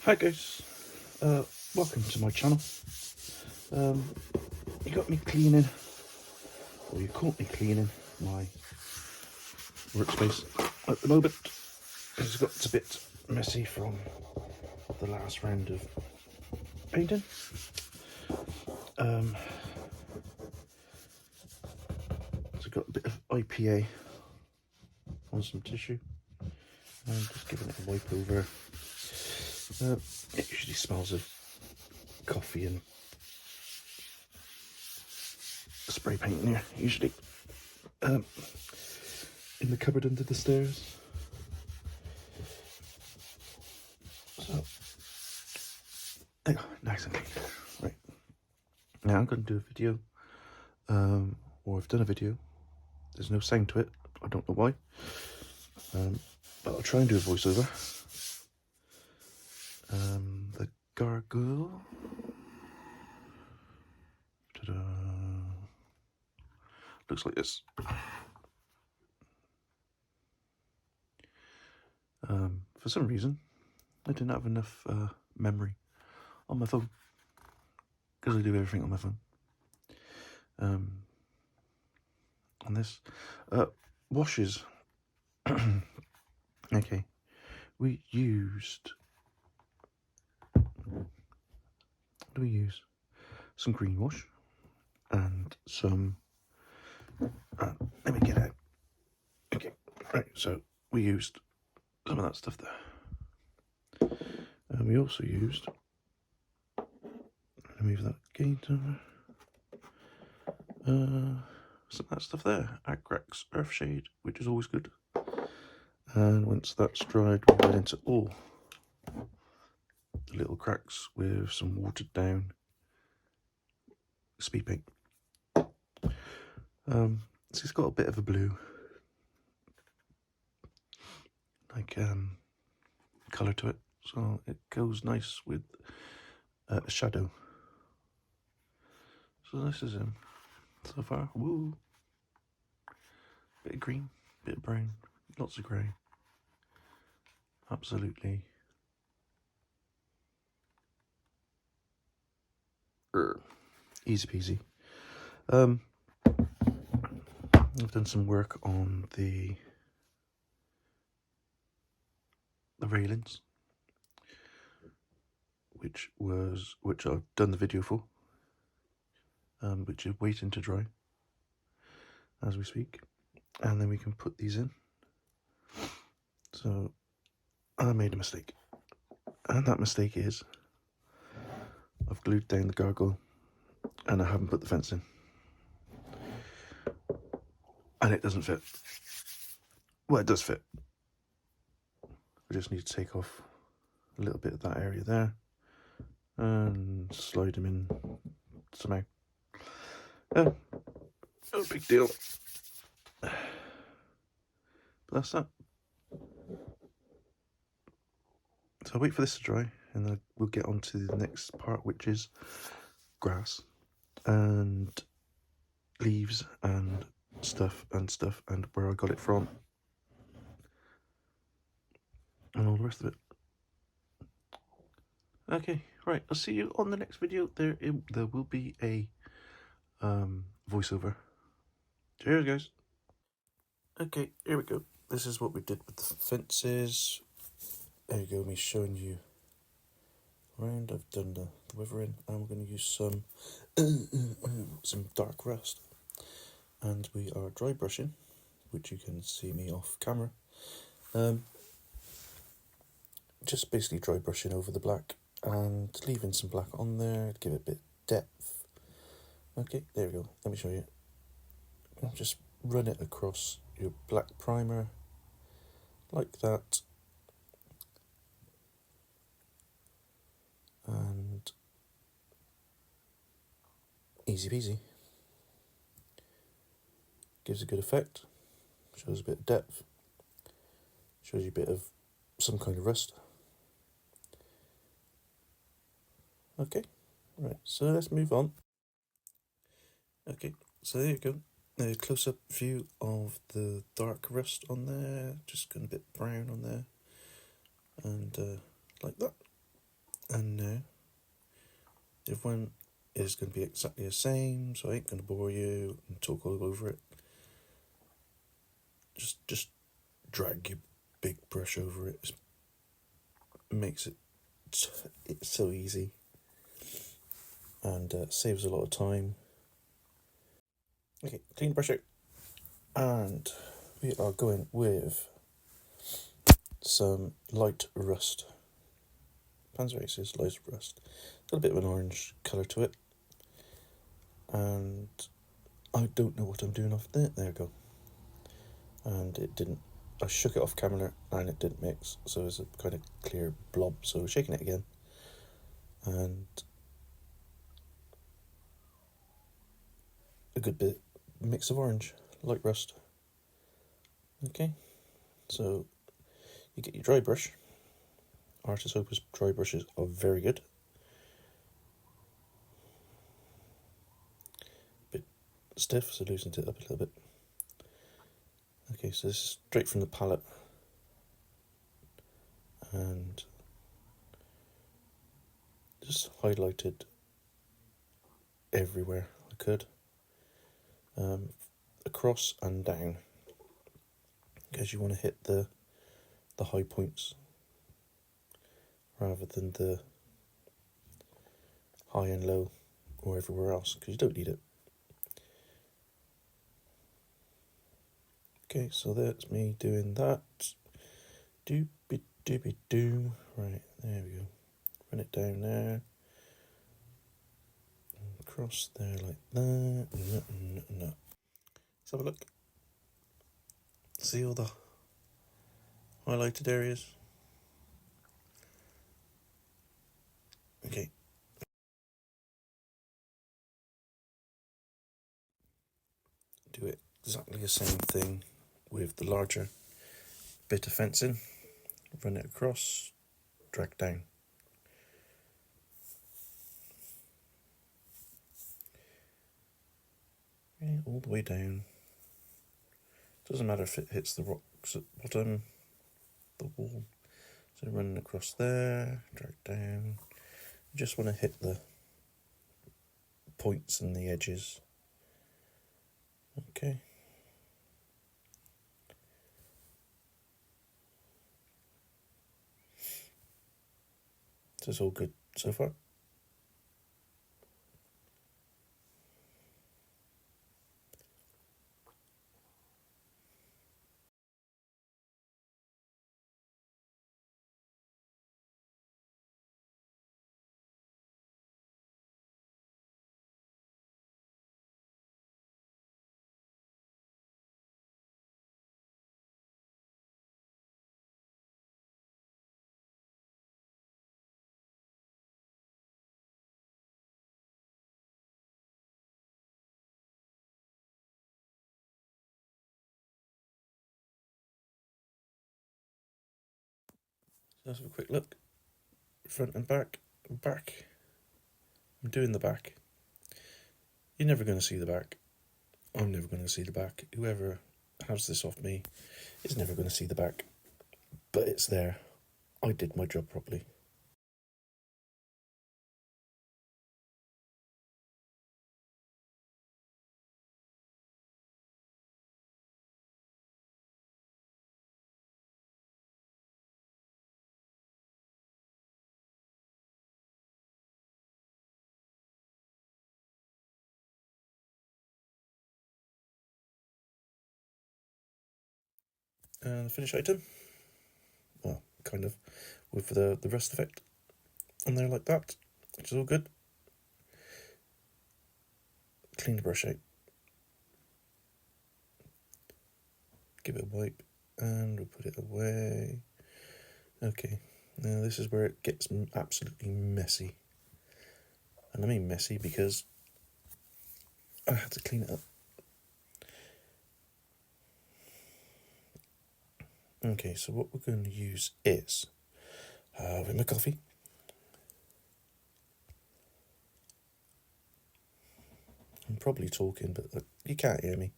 Hi guys, welcome to my channel. You got me cleaning, or you caught me cleaning my workspace at the moment. It's a bit messy from the last round of painting. So I've got a bit of IPA on some tissue and just giving it a wipe over. It usually smells of coffee and spray paint in here, usually in the cupboard under the stairs. So, nice and clean. Right, now I'm going to do a video, or I've done a video. There's no sound to it, I don't know why, but I'll try and do a voiceover. The gargoyle. Ta-da. Looks like this. For some reason, I didn't have enough memory on my phone, because I do everything on my phone. On this, washes. Okay, we used. What do we use? Some green wash and some. Let me get out. Okay, right. So we used some of that stuff there, and we also used. Let me move that gate over. Some of that stuff there. Agrax Earthshade, which is always good. And once that's dried, we went into all the little cracks with some watered down speed paint. So it's got a bit of a blue, like colour to it, so it goes nice with a shadow. So this is him so far. Woo! Bit of green, bit of brown, lots of grey. Absolutely. Easy peasy. I've done some work on the railings, which I've done the video for, which is waiting to dry as we speak, and then we can put these in. So I made a mistake, and that mistake is I've glued down the gargoyle and I haven't put the fence in, and it doesn't fit. Well, it does fit. I just need to take off a little bit of that area there and slide them in somehow. No big deal. But that's that. So I'll wait for this to dry, and then we'll get on to the next part, which is grass and leaves and stuff and where I got it from and all the rest of it. Okay, right, I'll see you on the next video. There will be a voiceover. Cheers, guys. Okay, here we go. This is what we did with the fences. There you go, me showing you around. I've done the weathering, and we're going to use some dark rust, and we are dry brushing, which you can see me off camera. Just basically dry brushing over the black and leaving some black on there to give it a bit of depth. Okay, there we go. Let me show you. I'll just run it across your black primer like that, and easy peasy. Gives a good effect, shows a bit of depth, shows you a bit of some kind of rust. Okay, right, so let's move on. Okay, so there you go. A close-up view of the dark rust on there, just got a bit brown on there, and like that. And now the other one is going to be exactly the same, so I ain't going to bore you and talk all over it. Just drag your big brush over it. It makes it's so easy, and saves a lot of time. Okay, clean brush out, and we are going with some light rust. Panzer Aces light rust. Got a bit of an orange colour to it, and I don't know what I'm doing off there. There we go. And it didn't. I shook it off camera and it didn't mix, so it's a kind of clear blob. So shaking it again, and a good bit mix of orange, light rust. Okay, so you get your dry brush. Artist Opus dry brushes are very good. Bit stiff, so loosened it up a little bit. Okay, so this is straight from the palette, and just highlighted everywhere I could, across and down, because you want to hit the high points rather than the high and low or everywhere else, because you don't need it. Okay, so that's me doing that. Doobie doobie doo. Right, there we go. Run it down there. Across there like that. No. Let's have a look. See all the highlighted areas? Okay. Do it exactly the same thing with the larger bit of fencing. Run it across, drag down. Okay, all the way down. Doesn't matter if it hits the rocks at the bottom, the wall. So running across there, drag down. You just want to hit the points and the edges. Okay. So it's all good so far. Let's have a quick look. Front and back. Back. I'm doing the back. You're never going to see the back. I'm never going to see the back. Whoever has this off me is never going to see the back. But it's there. I did my job properly. And the finish item, well, kind of, with the rust effect on there like that, which is all good. Clean the brush out. Give it a wipe, and we'll put it away. Okay, now this is where it gets absolutely messy. And I mean messy because I had to clean it up. Okay, so what we're going to use is with my coffee. I'm probably talking, but you can't hear me.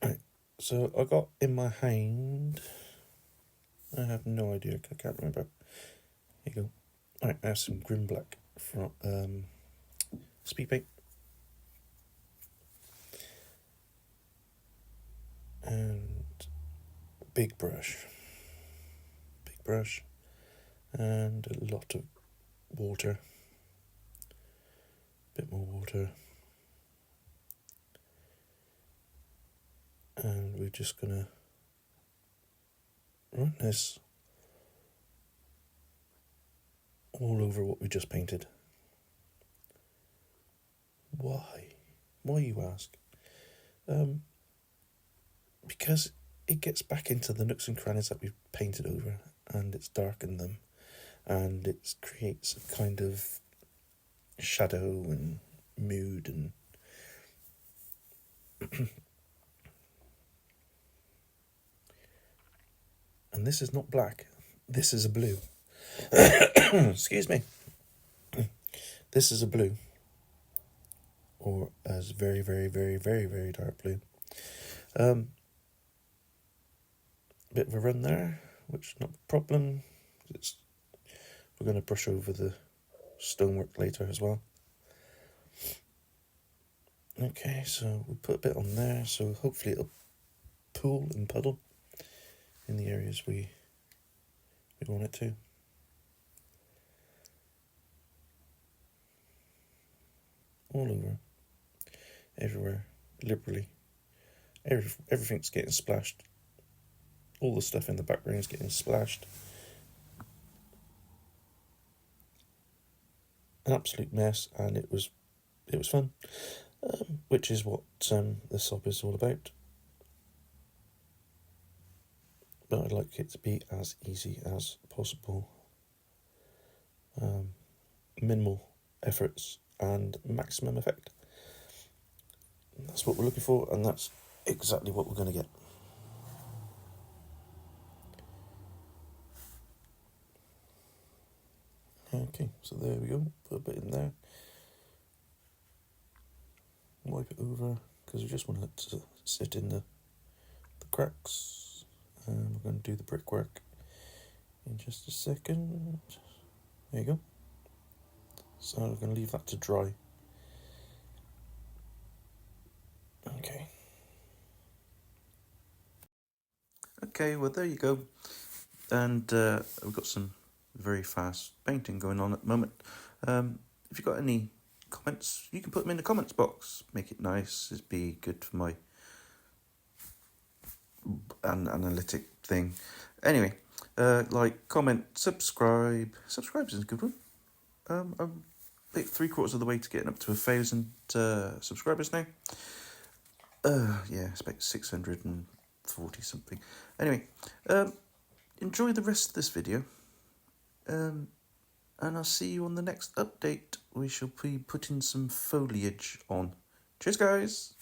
Right, so I got in my hand, I have no idea, I can't remember. There you go. Alright, I have some Grim Black from Speed Paint. And big brush. Big brush. And a lot of water. Bit more water. And we're just gonna run this all over what we just painted. Why? Why, you ask? Because it gets back into the nooks and crannies that we've painted over, and it's darkened them, and it creates a kind of shadow and mood and and this is not black, this is a blue. Excuse me. This is a blue, or as very, very, very, very, very dark blue. Bit of a run there, which is not a problem. We're going to brush over the stonework later as well. Okay, so we'll put a bit on there, so hopefully it'll pool and puddle in the areas we want it to. All over, everywhere, liberally. Everything's getting splashed. All the stuff in the background is getting splashed. An absolute mess, and it was fun, which is what this sob is all about. But I'd like it to be as easy as possible. Minimal efforts and maximum effect. That's what we're looking for, and that's exactly what we're going to get. Okay, so there we go. Put a bit in there. Wipe it over, because we just want it to sit in the cracks. And we're going to do the brickwork in just a second. There you go. So we're going to leave that to dry. Okay. Okay, well there you go. And we've got some very fast painting going on at the moment. If you've got any comments, you can put them in the comments box. Make it nice. It'd be good for my analytic thing. Anyway, like, comment, subscribe. Subscribe is a good one. I'm about 3/4 of the way to getting up to 1,000 subscribers now. Yeah, it's about 640 something. Anyway, enjoy the rest of this video. And I'll see you on the next update. We shall be putting some foliage on. Cheers, guys!